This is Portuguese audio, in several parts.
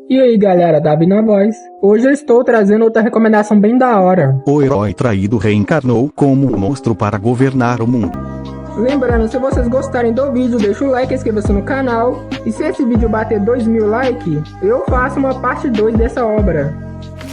E aí galera, Davi na voz. Hoje eu estou trazendo outra recomendação bem da hora. O herói traído reencarnou como um monstro para governar o mundo. Lembrando, se vocês gostarem do vídeo, deixa o like e inscreva-se no canal. E se esse vídeo bater 2000 likes, eu faço uma parte 2 dessa obra.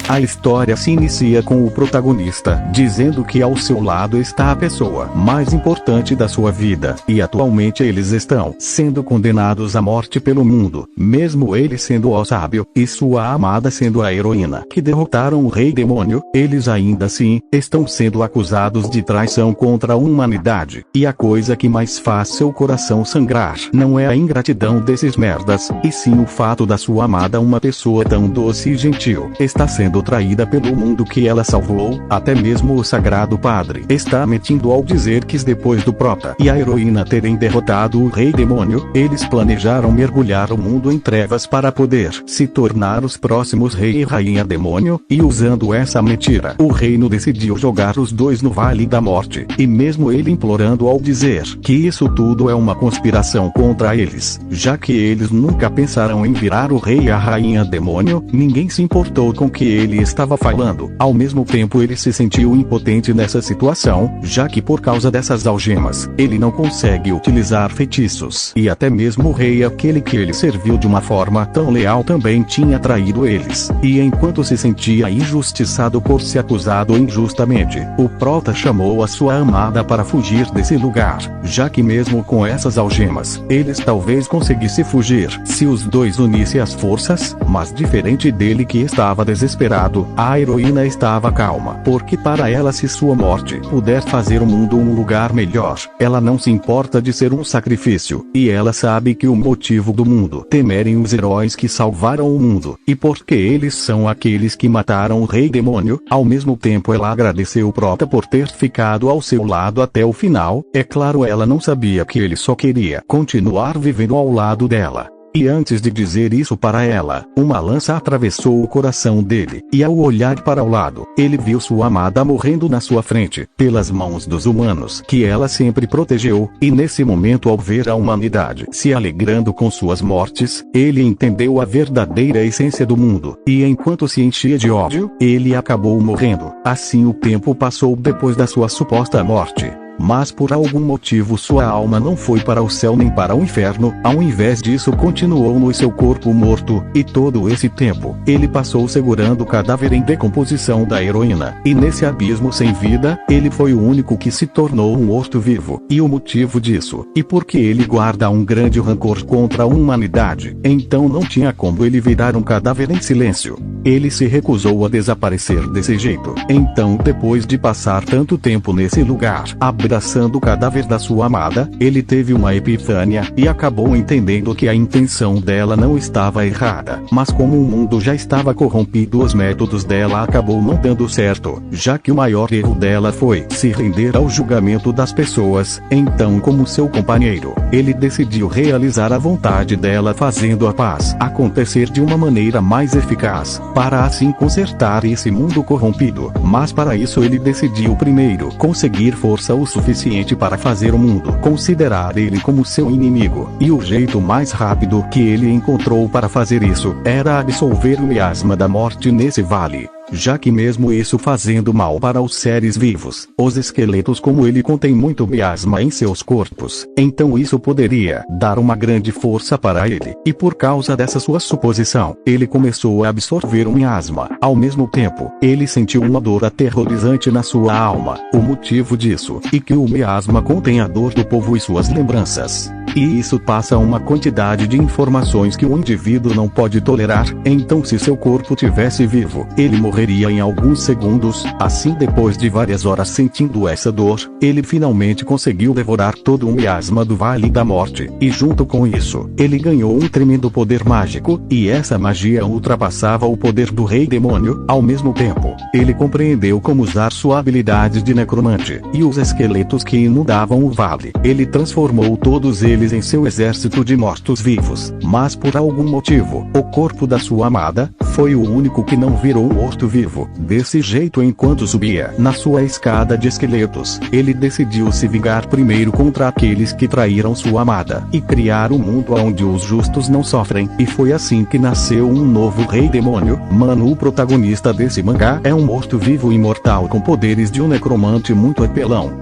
A história se inicia com o protagonista dizendo que ao seu lado está a pessoa mais importante da sua vida, e atualmente eles estão sendo condenados à morte pelo mundo, mesmo ele sendo o sábio, e sua amada sendo a heroína que derrotaram o rei demônio. Eles ainda assim estão sendo acusados de traição contra a humanidade, e a coisa que mais faz seu coração sangrar não é a ingratidão desses merdas, e sim o fato da sua amada, uma pessoa tão doce e gentil, está sendo traída pelo mundo que ela salvou. Até mesmo o Sagrado Padre está mentindo ao dizer que depois do prota e a heroína terem derrotado o rei demônio, eles planejaram mergulhar o mundo em trevas para poder se tornar os próximos rei e rainha demônio, e usando essa mentira, o reino decidiu jogar os dois no Vale da Morte, e mesmo ele implorando ao dizer que isso tudo é uma conspiração contra eles, já que eles nunca pensaram em virar o rei e a rainha demônio, ninguém se importou com que ele estava falando. Ao mesmo tempo ele se sentiu impotente nessa situação, já que por causa dessas algemas, ele não consegue utilizar feitiços, e até mesmo o rei, aquele que ele serviu de uma forma tão leal, também tinha traído eles. E enquanto se sentia injustiçado por ser acusado injustamente, o prota chamou a sua amada para fugir desse lugar, já que mesmo com essas algemas, eles talvez conseguissem fugir se os dois unissem as forças, mas diferente dele que estava desesperado, a heroína estava calma, porque para ela, se sua morte puder fazer o mundo um lugar melhor, ela não se importa de ser um sacrifício, e ela sabe que o motivo do mundo temerem os heróis que salvaram o mundo, e porque eles são aqueles que mataram o rei demônio. Ao mesmo tempo ela agradeceu o prota por ter ficado ao seu lado até o final. É claro, ela não sabia que ele só queria continuar vivendo ao lado dela. E antes de dizer isso para ela, uma lança atravessou o coração dele, e ao olhar para o lado, ele viu sua amada morrendo na sua frente, pelas mãos dos humanos que ela sempre protegeu, e nesse momento, ao ver a humanidade se alegrando com suas mortes, ele entendeu a verdadeira essência do mundo, e enquanto se enchia de ódio, ele acabou morrendo. Assim o tempo passou depois da sua suposta morte. Mas por algum motivo sua alma não foi para o céu nem para o inferno, ao invés disso continuou no seu corpo morto, e todo esse tempo, ele passou segurando o cadáver em decomposição da heroína, e nesse abismo sem vida, ele foi o único que se tornou um morto-vivo, e o motivo disso, e porque ele guarda um grande rancor contra a humanidade, então não tinha como ele virar um cadáver em silêncio. Ele se recusou a desaparecer desse jeito. Então, depois de passar tanto tempo nesse lugar, abraçando o cadáver da sua amada, ele teve uma epifânia, e acabou entendendo que a intenção dela não estava errada, mas como o mundo já estava corrompido, os métodos dela acabou não dando certo, já que o maior erro dela foi se render ao julgamento das pessoas. Então, como seu companheiro, ele decidiu realizar a vontade dela, fazendo a paz acontecer de uma maneira mais eficaz, para assim consertar esse mundo corrompido. Mas para isso ele decidiu primeiro conseguir força o suficiente para fazer o mundo considerar ele como seu inimigo, e o jeito mais rápido que ele encontrou para fazer isso era absolver o miasma da morte nesse vale, já que mesmo isso fazendo mal para os seres vivos, os esqueletos como ele contém muito miasma em seus corpos, então isso poderia dar uma grande força para ele, e por causa dessa sua suposição, ele começou a absorver o miasma. Ao mesmo tempo, ele sentiu uma dor aterrorizante na sua alma, o motivo disso, e que o miasma contém a dor do povo e suas lembranças. E isso passa uma quantidade de informações que o indivíduo não pode tolerar, então se seu corpo tivesse vivo, ele morreria em alguns segundos. Assim, depois de várias horas sentindo essa dor, ele finalmente conseguiu devorar todo o miasma do Vale da Morte, e junto com isso, ele ganhou um tremendo poder mágico, e essa magia ultrapassava o poder do rei demônio. Ao mesmo tempo, ele compreendeu como usar sua habilidade de necromante, e os esqueletos que inundavam o vale, ele transformou todos eles em seu exército de mortos-vivos. Mas por algum motivo, o corpo da sua amada foi o único que não virou morto-vivo. Desse jeito, enquanto subia na sua escada de esqueletos, ele decidiu se vingar primeiro contra aqueles que traíram sua amada, e criar um mundo onde os justos não sofrem, e foi assim que nasceu um novo rei demônio. Mano, o protagonista desse mangá é um morto-vivo imortal com poderes de um necromante muito apelão.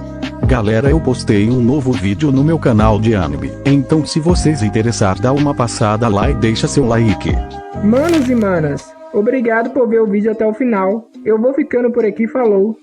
Galera, eu postei um novo vídeo no meu canal de anime, então se vocês interessar, dá uma passada lá e deixa seu like. Manos e manas, obrigado por ver o vídeo até o final. Eu vou ficando por aqui, falou!